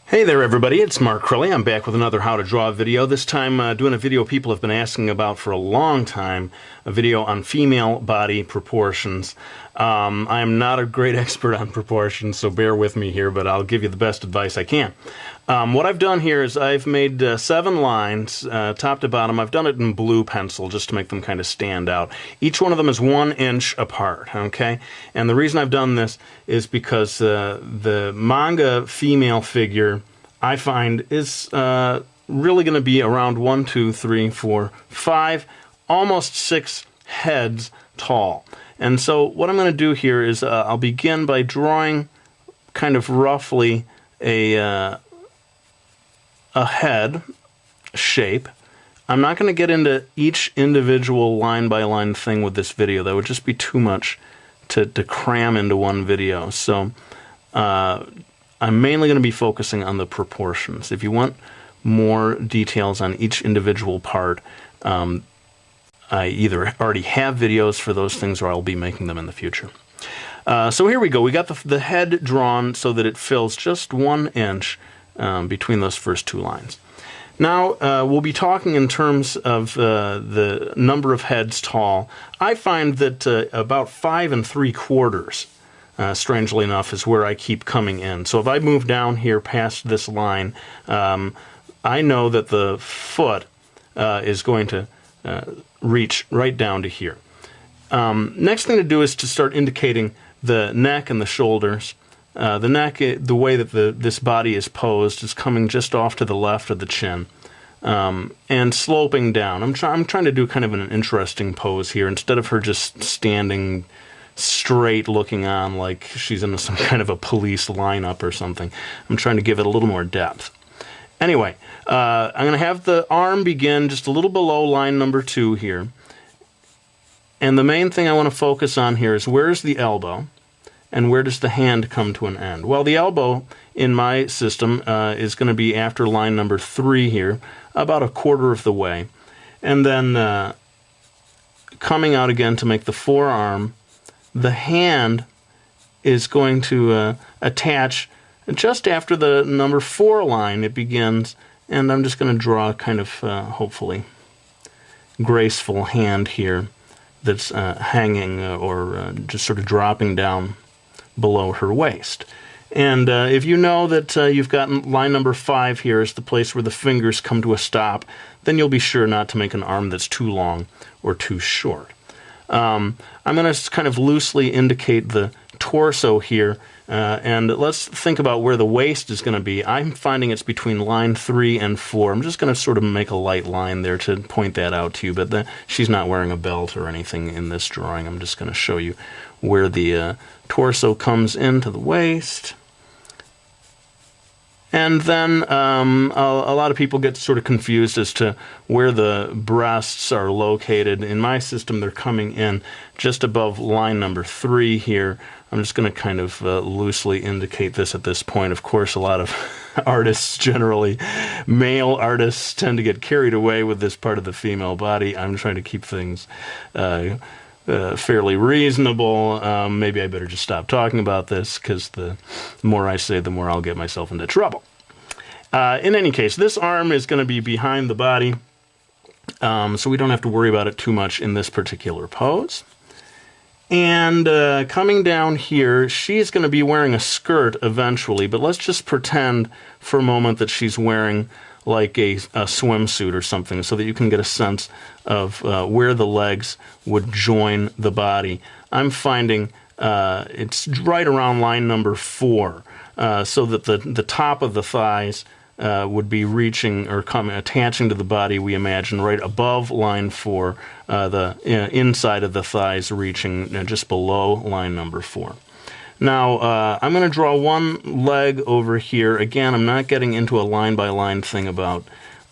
Hey there everybody, it's Mark Crilley. I'm back with another How to Draw video. This time doing a video people have been asking about for a long time, a video on female body proportions. I am not a great expert on proportions, so bear with me here, but I'll give you the best advice I can. What I've done here is I've made 7 lines, top to bottom. I've done it in blue pencil just to make them kind of stand out. Each one of them is 1 inch apart, okay? And the reason I've done this is because the manga female figure I find is really going to be around 1, 2, 3, 4, 5, almost 6 heads tall. And so what I'm going to do here is I'll begin by drawing kind of roughly a head shape. I'm not going to get into each individual line-by-line thing with this video. That would just be too much to cram into one video. So I'm mainly going to be focusing on the proportions. If you want more details on each individual part, I either already have videos for those things or I'll be making them in the future. So here we go. We got the head drawn so that it fills just 1 inch between those first 2 lines. Now, we'll be talking in terms of the number of heads tall. I find that about 5 3/4, strangely enough, is where I keep coming in. So if I move down here past this line, I know that the foot is going to reach right down to here. Next thing to do is to start indicating the neck and the shoulders. The neck, the way that this body is posed, is coming just off to the left of the chin and sloping down. I'm trying to do kind of an interesting pose here. Instead of her just standing straight looking on like she's in some kind of a police lineup or something, I'm trying to give it a little more depth. Anyway, I'm going to have the arm begin just a little below line number 2 here. And the main thing I want to focus on here is where's the elbow and where does the hand come to an end? Well, the elbow in my system is going to be after line number 3 here, about 1/4 of the way. And then coming out again to make the forearm, the hand is going to attach just after the number 4 line. It begins, and I'm just going to draw a kind of hopefully graceful hand here that's hanging or just sort of dropping down below her waist. And if you know that you've gotten line number 5 here as the place where the fingers come to a stop, then you'll be sure not to make an arm that's too long or too short. I'm going to kind of loosely indicate the torso here, and let's think about where the waist is going to be. I'm finding it's between line 3 and 4. I'm just going to sort of make a light line there to point that out to you, but she's not wearing a belt or anything in this drawing. I'm just going to show you where the torso comes into the waist. And then a lot of people get sort of confused as to where the breasts are located. In my system, they're coming in just above line number 3 here. I'm just going to kind of loosely indicate this at this point. Of course, a lot of artists, generally male artists, tend to get carried away with this part of the female body. I'm trying to keep things fairly reasonable. Maybe I better just stop talking about this, because the more I say, the more I'll get myself into trouble. In any case, this arm is going to be behind the body, so we don't have to worry about it too much in this particular pose. And coming down here, she's going to be wearing a skirt eventually, but let's just pretend for a moment that she's wearing like a swimsuit or something, so that you can get a sense of where the legs would join the body. I'm finding it's right around line number 4, so that the top of the thighs would be reaching or attaching to the body, we imagine, right above line 4, the inside of the thighs reaching just below line number 4. Now, I'm going to draw one leg over here. Again, I'm not getting into a line-by-line thing about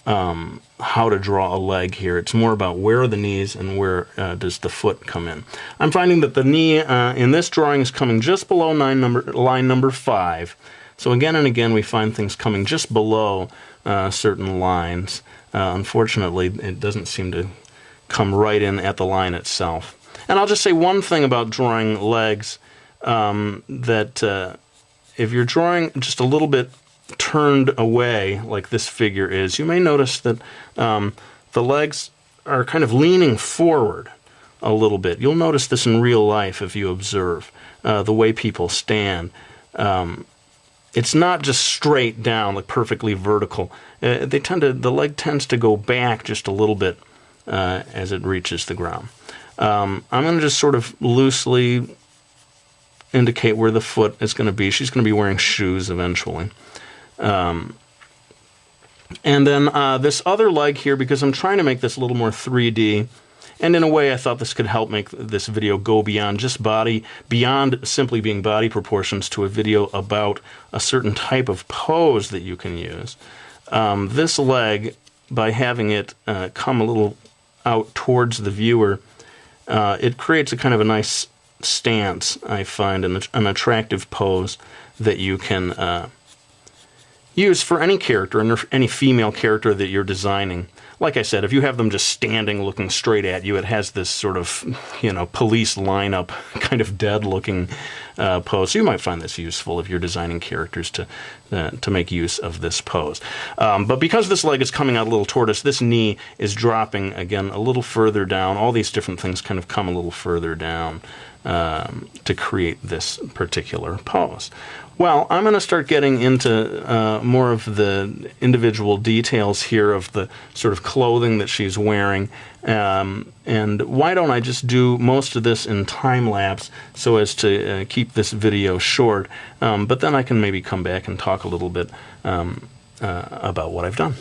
how to draw a leg here. It's more about where are the knees and where does the foot come in. I'm finding that the knee in this drawing is coming just below line number 5. So again and again, we find things coming just below certain lines. Unfortunately, it doesn't seem to come right in at the line itself. And I'll just say one thing about drawing legs, that if you're drawing just a little bit turned away like this figure is, you may notice that the legs are kind of leaning forward a little bit. You'll notice this in real life if you observe the way people stand. It's not just straight down, like perfectly vertical. The leg tends to go back just a little bit as it reaches the ground. I'm going to just sort of loosely indicate where the foot is going to be. She's going to be wearing shoes eventually. And then this other leg here, because I'm trying to make this a little more 3D, and in a way I thought this could help make this video go beyond just beyond simply being body proportions to a video about a certain type of pose that you can use. This leg, by having it come a little out towards the viewer, it creates a kind of a nice stance, I find, an attractive pose that you can use for any character, and any female character that you're designing. Like I said, if you have them just standing looking straight at you, it has this sort of, police lineup kind of dead-looking pose. So you might find this useful if you're designing characters to make use of this pose. But because this leg is coming out a little toward us, this knee is dropping, again, a little further down. All these different things kind of come a little further down to create this particular pose. Well, I'm going to start getting into more of the individual details here of the sort of clothing that she's wearing. And why don't I just do most of this in time-lapse so as to keep this video short. But then I can maybe come back and talk a little bit about what I've done.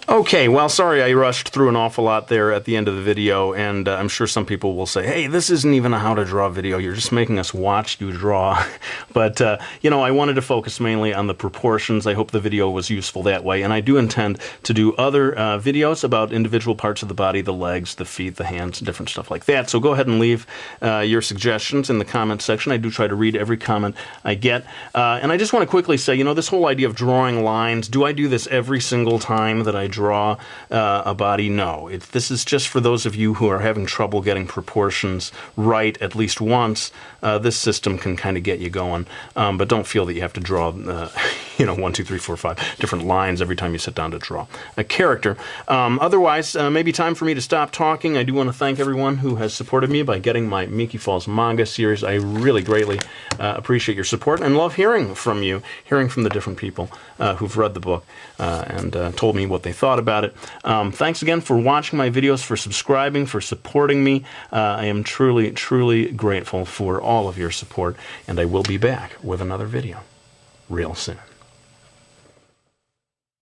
Okay, well, sorry I rushed through an awful lot there at the end of the video, and I'm sure some people will say, hey, this isn't even a how to draw video, you're just making us watch you draw. But, I wanted to focus mainly on the proportions. I hope the video was useful that way, and I do intend to do other videos about individual parts of the body, the legs, the feet, the hands, different stuff like that. So go ahead and leave your suggestions in the comments section. I do try to read every comment I get. And I just want to quickly say, this whole idea of drawing lines, do I do this every single time that I draw a body? No. This is just for those of you who are having trouble getting proportions right at least once. This system can kind of get you going, but don't feel that you have to draw 1, 2, 3, 4, 5 different lines every time you sit down to draw a character. Otherwise, maybe time for me to stop talking. I do want to thank everyone who has supported me by getting my Miki Falls manga series. I really greatly appreciate your support and love hearing from you, hearing from the different people who've read the book and told me what they thought about it. Thanks again for watching my videos, for subscribing, for supporting me. I am truly, truly grateful for all of your support, and I will be back with another video real soon.